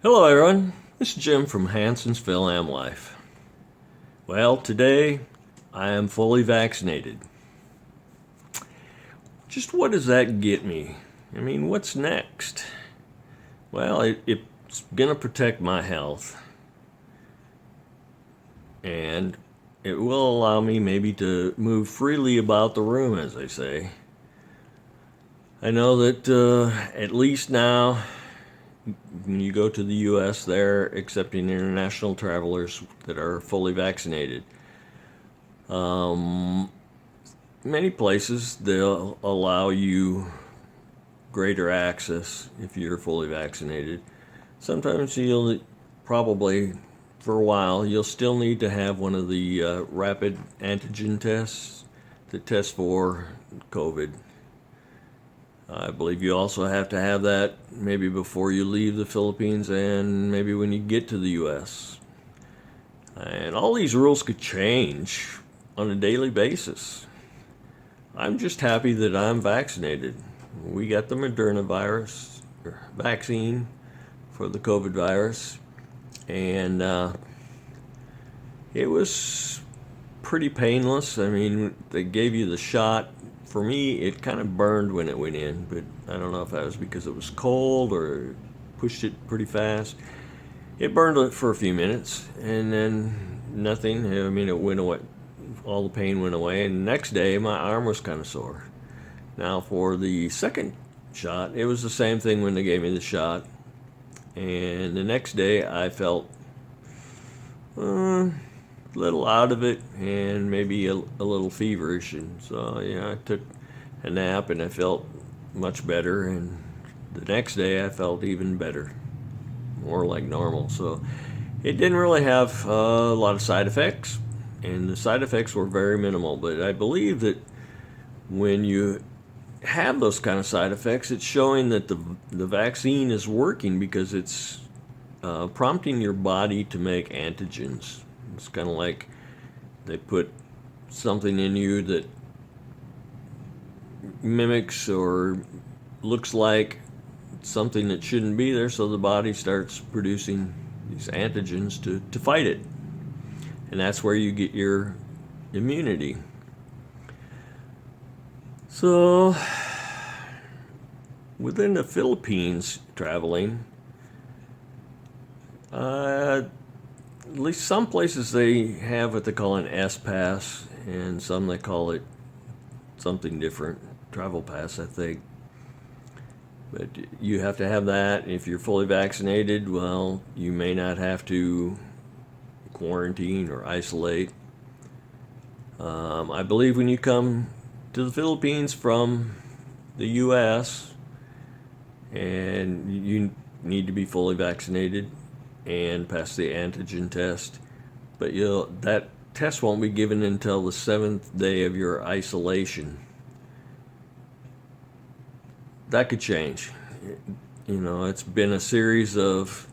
Hello, everyone. This is Jim from Hanson's Phil Am Life. Well, today I am fully vaccinated. Just what does that get me? I mean, what's next? Well, it's going to protect my health, and it will allow me maybe to move freely about the room, as they say. I know that at least now, when you go to the U.S., they're accepting international travelers that are fully vaccinated. Many places they'll allow you greater access if you're fully vaccinated. Sometimes you'll probably, for a while, you'll still need to have one of the rapid antigen tests that test for COVID. I believe you also have to have that maybe before you leave the Philippines and maybe when you get to the U.S. And all these rules could change on a daily basis. I'm just happy that I'm vaccinated. We got the Moderna virus vaccine for the COVID virus, and it was pretty painless. I mean, they gave you the shot. For me, it kind of burned when it went in, but I don't know if that was because it was cold or pushed it pretty fast. It burned it for a few minutes, and then nothing. I mean, it went away. All the pain went away, and the next day my arm was kind of sore. Now, for the second shot, it was the same thing when they gave me the shot, and the next day I felt a little out of it and maybe a little feverish, and so I took a nap and I felt much better, and the next day I felt even better, more like normal. So it didn't really have a lot of side effects, and the side effects were very minimal. But I believe that when you have those kind of side effects, it's showing that the vaccine is working because it's prompting your body to make antigens. It's kind of like they put something in you that mimics or looks like something that shouldn't be there, so the body starts producing these antigens to fight it. And that's where you get your immunity. So, within the Philippines, traveling, at least some places they have what they call an S pass, and some they call it something different, travel pass, I think. But you have to have that. If you're fully vaccinated, well, you may not have to quarantine or isolate. I believe when you come to the Philippines from the U.S. and you need to be fully vaccinated and pass the antigen test, but that test won't be given until the 7th day of your isolation. That could change. It's been a series of,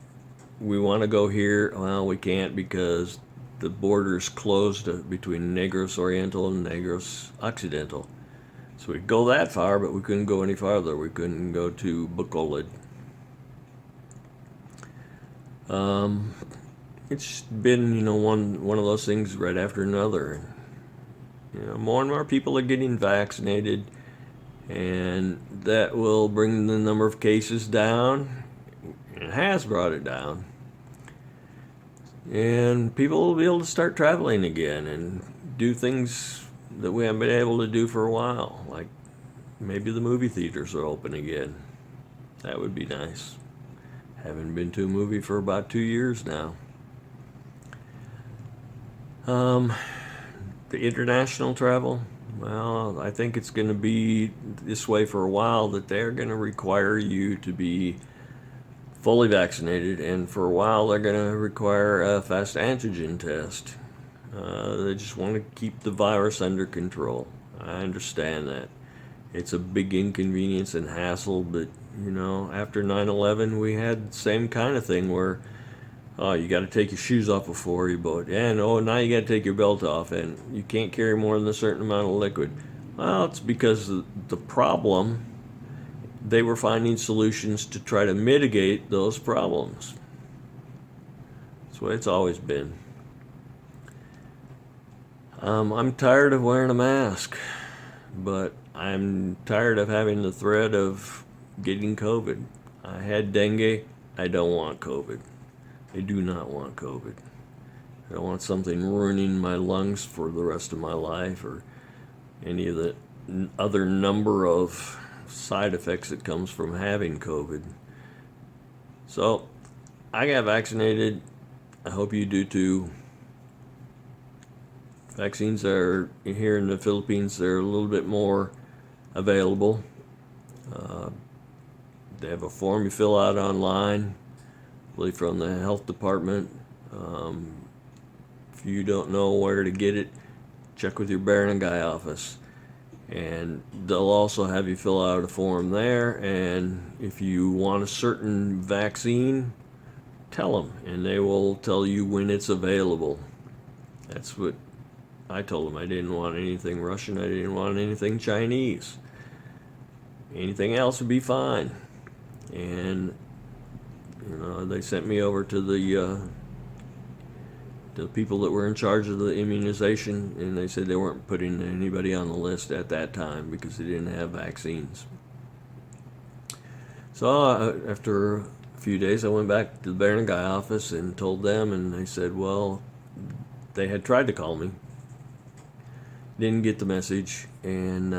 we want to go here, well, we can't because the border is closed between Negros Oriental and Negros Occidental. So we could go that far, but we couldn't go any farther. We couldn't go to Bacolod. It's been, one of those things right after another. More and more people are getting vaccinated, and that will bring the number of cases down. It has brought it down. And people will be able to start traveling again and do things that we haven't been able to do for a while. Like maybe the movie theaters are open again. That would be nice. Haven't been to a movie for about 2 years now. The international travel, well, I think it's going to be this way for a while, that they're going to require you to be fully vaccinated, and for a while they're going to require a fast antigen test. They just want to keep the virus under control. I understand that. It's a big inconvenience and hassle, but after 9/11 we had the same kind of thing where, oh, you got to take your shoes off before you boat, and now you got to take your belt off, and you can't carry more than a certain amount of liquid. Well, it's because the problem, they were finding solutions to try to mitigate those problems. That's the way it's always been. I'm tired of wearing a mask, but I'm tired of having the threat of getting COVID. I had dengue. I don't want COVID. I do not want COVID. I don't want something ruining my lungs for the rest of my life, or any of the other number of side effects that comes from having COVID. So I got vaccinated. I hope you do too. Vaccines are here in the Philippines. They're a little bit more available. They have a form you fill out online, really from the health department. If you don't know where to get it, check with your barangay office, and they'll also have you fill out a form there. And if you want a certain vaccine, tell them, and they will tell you when it's available. That's what I told them. I didn't want anything Russian. I didn't want anything Chinese. Anything else would be fine. And they sent me over to the people that were in charge of the immunization, and they said they weren't putting anybody on the list at that time because they didn't have vaccines. So after a few days, I went back to the barangay office and told them, and they said, well, they had tried to call me, didn't get the message, and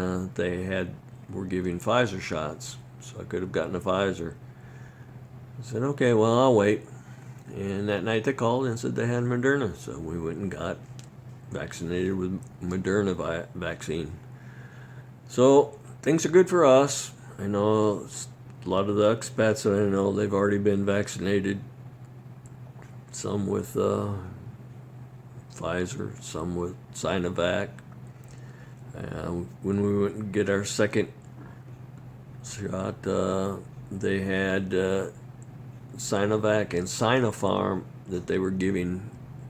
were giving Pfizer shots, so I could have gotten a Pfizer. I said, okay, well, I'll wait. And that night they called and said they had Moderna, so we went and got vaccinated with Moderna vaccine. So things are good for us. I know a lot of the expats that I know, they've already been vaccinated. Some with Pfizer, some with Sinovac. When we went and get our second shot, they had Sinovac and Sinopharm that they were giving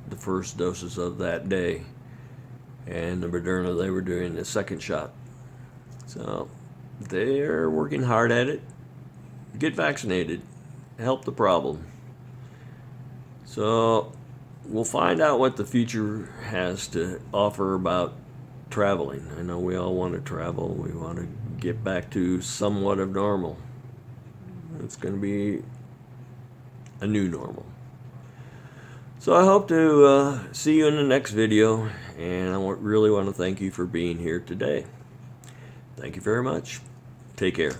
the first doses of that day, and the Moderna they were doing the second shot. So they're working hard at it. Get vaccinated, help the problem. So we'll find out what the future has to offer about traveling. I know we all want to travel. We want to get back to somewhat of normal. It's going to be a new normal. So I hope to see you in the next video, and I really want to thank you for being here today. Thank you very much. Take care.